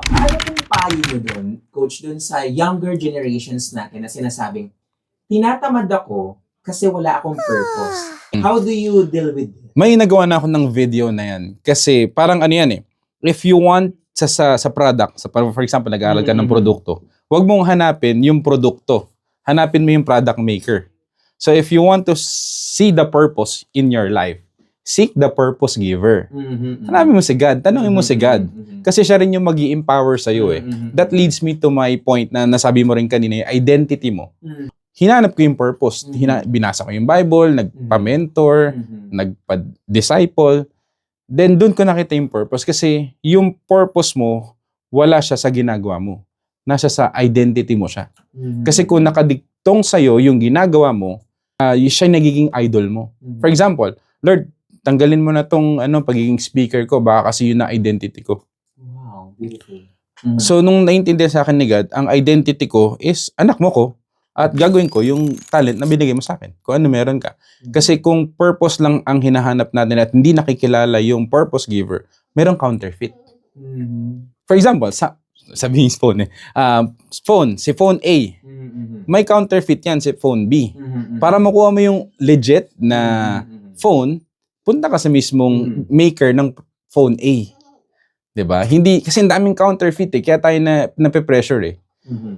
Ano pong payo nyo dun, Coach, dun sa younger generations natin na sinasabing, tinatamad ako kasi wala akong purpose. How do you deal with it? May nagawa na ako ng video na yan. Kasi parang ano yan eh. If you want sa product, for example, nag-aaral ka ng produkto, huwag mong hanapin yung produkto. Hanapin mo yung product maker. So if you want to see the purpose in your life, seek the purpose giver. Hanapin mo si God. Tanungin mo si God. Kasi siya rin yung mag-i-empower sa'yo eh. That leads me to my point na nasabi mo rin kanina, yung identity mo. Hinanap ko yung purpose. Binasa ko yung Bible, nagpa-mentor, nagpa-disciple. Then doon ko nakita yung purpose. Kasi yung purpose mo, wala siya sa ginagawa mo. Nasa sa identity mo siya. Kasi kung nakadiktong sa'yo yung ginagawa mo, siya yung nagiging idol mo. For example, Lord, tanggalin mo na tong pagiging speaker ko, baka kasi yun na identity ko. Wow, beautiful. So, nung naintindihan sa akin ni God, ang identity ko is anak mo ko at gagawin ko yung talent na binigay mo sa akin. Kung ano meron ka. Kasi kung purpose lang ang hinahanap natin at hindi nakikilala yung purpose giver, merong counterfeit. For example, sabihin phone si phone A. May counterfeit yan si phone B. Para makuha mo yung legit na phone, punta ka sa mismong maker ng phone A. 'Di ba? Hindi kasi ang daming counterfeit eh, kaya tayo nape-pressure eh.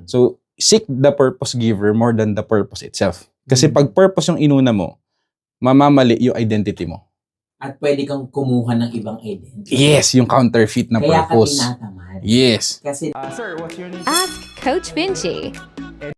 So, seek the purpose giver more than the purpose itself. Kasi pag purpose yung inuna mo, mamamali yung identity mo. At pwede kang kumuha ng ibang identity. Yes, yung counterfeit na Kaya purpose. Kaya ka tinatamad. Yes. Kasi Sir, what's your name? Ask Coach Vinci.